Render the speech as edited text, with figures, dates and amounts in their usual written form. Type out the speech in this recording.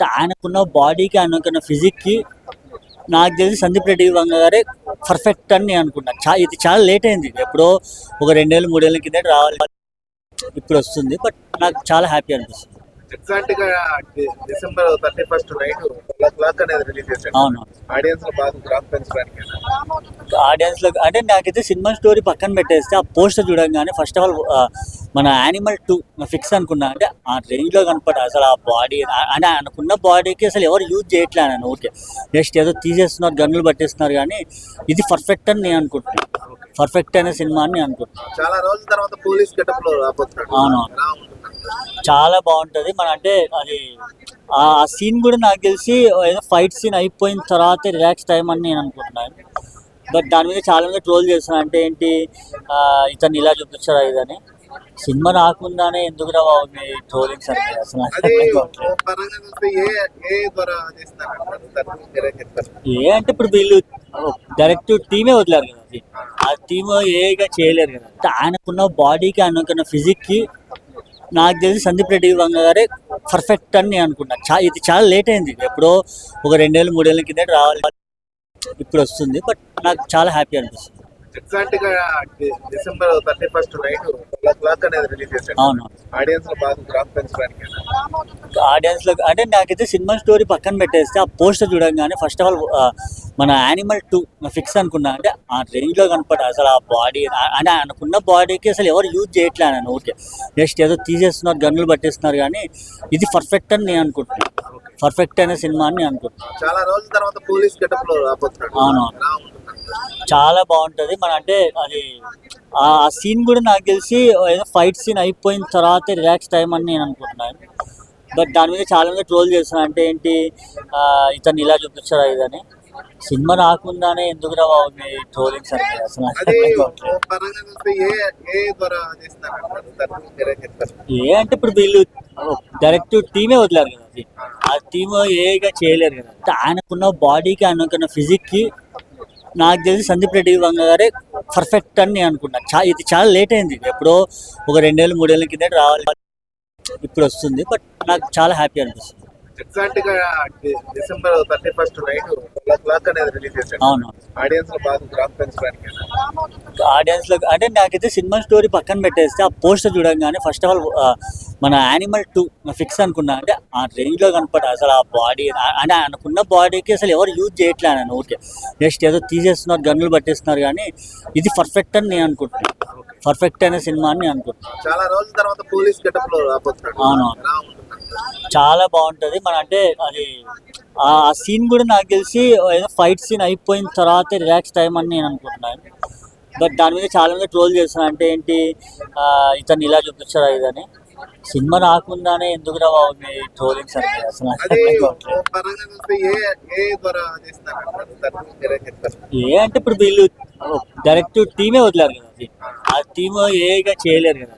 ఆయనకున్న బాడీకి, ఆయనకున్న ఫిజిక్‌కి నాకు తెలిసి 'సందీప్ రెడ్డి వంగ' గారే పర్ఫెక్ట్ అని నేను అనుకుంటున్నా. ఇది చాలా లేట్ అయింది. ఎప్పుడో ఒక 2 ఏళ్ళు, 3 ఏళ్ల కిందట రావాలి. ఇప్పుడొస్తుంది. బట్ నాకు చాలా హ్యాపీ అనిపిస్తుంది. ఎగ్జాక్ట్ గా డిసెంబర్ 31 నైట్ 12:00 అనేది రిలీజ్ చేశారు. అవును. ఆడియన్స్ లో బాగా గ్రాఫ్ పెంచడానికి. ఆడియన్స్‌లో అంటే నాకైతే సినిమా స్టోరీ పక్కన పెట్టేస్తే ఆ పోస్టర్ చూడంగానే ఫస్ట్ ఆఫ్ ఆల్ మన 'యానిమల్ 2' ఫిక్స్ అనుకున్నా. అంటే ఆ రేంజ్‌లో కనపడ్డ అసలు ఆ బాడీ అంటే ఆయనకున్న బాడీకి అసలు ఎవరు యూజ్ చేయట్లే ఆయన ఊరికే. జస్ట్ ఏదో తీసేస్తున్నారు, గన్నులు పట్టేస్తున్నారు కానీ ఇది పర్ఫెక్ట్ అని నేను అనుకుంటున్నాను. పర్ఫెక్ట్ అనే సినిమా అని నేను అనుకుంటున్నాను. చాలా రోజుల తర్వాత పోలీస్ గెటప్ లో రాబోతున్నాడు. అవును. చాలా బాగుంటుంది. మన అంటే అది ఆ సీన్ కూడా నాకు తెలిసి ఏదో ఫైట్ సీన్ అయిపోయిన తర్వాత రిలాక్స్ టైం అని నేను అనుకుంటున్నాను. బట్ దాని మీద చాలా మంది ట్రోల్ చేస్తున్నారు. అంటే ఏంటి ఇతను ఇలా చూపించారా ఇదని. సినిమా రాకుండానే ఎందుకురా బాబు మీ ట్రోలింగ్స్ అంటే అసలు నాకు అది అర్థం కావట్లేదు. ఓ పరంగా చూస్తే ఏ ద్వారా చేస్తారంటారు? దాని గురించి మీరేం చెప్తారు? ఏ అంటే ఇప్పుడు వీళ్ళు డైరెక్ట్ టీమే వదిలేరు కదా. అది ఆ టీమ్ ఏగా చేయలేరు కదా. ఆయనకున్న బాడీకి, ఆయనకున్న ఫిజిక్కి నాకు తెలిసి 'సందీప్ రెడ్డి వంగ' గారే పర్ఫెక్ట్ అని నేను అనుకుంటున్నా. ఇది చాలా లేట్ అయింది. ఎప్పుడో ఒక 2 ఏళ్ళు, 3 ఏళ్ల కిందట రావాలి. ఇప్పుడు వస్తుంది. బట్ నాకు చాలా హ్యాపీ అనిపిస్తుంది. ఎగ్జాక్ట్ గా డిసెంబర్ 31 నైట్ 12:00 అనేది రిలీజ్ చేశారు. అవును. ఆడియన్స్ లో బాగా గ్రాఫ్ పెంచడానికి. ఆడియన్స్‌లో అంటే నాకైతే సినిమా స్టోరీ పక్కన పెట్టేస్తే ఆ పోస్టర్ చూడంగానే ఫస్ట్ ఆఫ్ ఆల్ మన 'యానిమల్ 2' ఫిక్స్ అనుకున్నా. అంటే ఆ రేంజ్‌లో కనపడ్డ అసలు ఆ బాడీ అంటే ఆయనకున్న బాడీకి అసలు ఎవరు యూజ్ చేయట్లే ఆయన ఊరికే. జస్ట్ ఏదో తీసేస్తున్నారు, గన్నులు పట్టేస్తున్నారు కానీ ఇది పర్ఫెక్ట్ అని నేను అనుకుంటున్నాను. పర్ఫెక్ట్ అనే సినిమా అని నేను అనుకుంటున్నాను. చాలా రోజుల తర్వాత పోలీస్ గెటప్ లో రాబోతున్నాడు. అవును. చాలా బాగుంటుంది. మన అంటే అది ఆ సీన్ కూడా నాకు తెలిసి ఏదో ఫైట్ సీన్ అయిపోయిన తర్వాత రిలాక్స్ టైం అని నేను అనుకుంటున్నాను. బట్ దాని మీద చాలా మంది ట్రోల్ చేస్తున్నారు. అంటే ఏంటి ఇతను ఇలా చూపించారా ఇదని. సినిమా రాకుండానే ఎందుకురా బాబు మీ ట్రోలింగ్స్ అంటే అసలు నాకు అది అర్థం ఓ కావట్లేదు. పరంగా చూస్తే ఏ ద్వారా చేస్తారంటారు? దాని గురించి మీరేం చెప్తారు? ఏ అంటే ఇప్పుడు వీళ్ళు డైరెక్ట్ టీమే వదిలేరు కదా. అది ఆ టీమ్ ఏగా చేయలేరు కదా. ఆయనకున్న బాడీకి, ఆయనకున్న ఫిజిక్కి నాకు తెలిసి 'సందీప్ రెడ్డి వంగ' గారే పర్ఫెక్ట్ అని నేను అనుకుంటున్నా. ఇది చాలా లేట్ అయింది. ఎప్పుడో ఒక 2 ఏళ్ళు, 3 ఏళ్ల కిందట రావాలి. ఇప్పుడు వస్తుంది. బట్ నాకు చాలా హ్యాపీ అనిపిస్తుంది. ఎగ్జాక్ట్ గా డిసెంబర్ 31 నైట్ 12:00 అనేది రిలీజ్ చేశారు. అవును. ఆడియన్స్ లో బాగా గ్రాఫ్ పెంచడానికి. ఆడియన్స్‌లో అంటే నాకైతే సినిమా స్టోరీ పక్కన పెట్టేస్తే ఆ పోస్టర్ చూడంగానే ఫస్ట్ ఆఫ్ ఆల్ మన 'యానిమల్ 2' ఫిక్స్ అనుకున్నా. అంటే ఆ రేంజ్‌లో కనపడ్డ అసలు ఆ బాడీ అంటే ఆయనకున్న బాడీకి అసలు ఎవరు యూజ్ చేయట్లే ఆయన ఊరికే. జస్ట్ ఏదో తీసేస్తున్నారు, గన్నులు పట్టేస్తున్నారు కానీ ఇది పర్ఫెక్ట్ అని నేను అనుకుంటున్నాను. పర్ఫెక్ట్ అనే సినిమా అని నేను అనుకుంటున్నాను. చాలా రోజుల తర్వాత పోలీస్ గెటప్ లో రాబోతున్నాడు. అవును. చాలా బాగుంటుంది. మన అంటే అది ఆ సీన్ కూడా నాకు తెలిసి ఏదో ఫైట్ సీన్ అయిపోయిన తర్వాత రిలాక్స్ టైం అని నేను అనుకుంటున్నాను. బట్ దాని మీద చాలా మంది ట్రోల్ చేస్తున్నారు. అంటే ఏంటి ఇతను ఇలా చూపించారా ఇదని. సినిమా రాకుండానే ఎందుకురా బాబు మీ ట్రోలింగ్స్ అంటే అసలు నాకు అది అర్థం ఓ కావట్లేదు. పరంగా చూస్తే ఏ ద్వారా చేస్తారంటారు? దాని గురించి మీరేం చెప్తారు? ఏ అంటే ఇప్పుడు వీళ్ళు డైరెక్ట్ టీమే వదిలేరు కదా. అది ఆ టీమ్ ఏగా చేయలేరు కదా.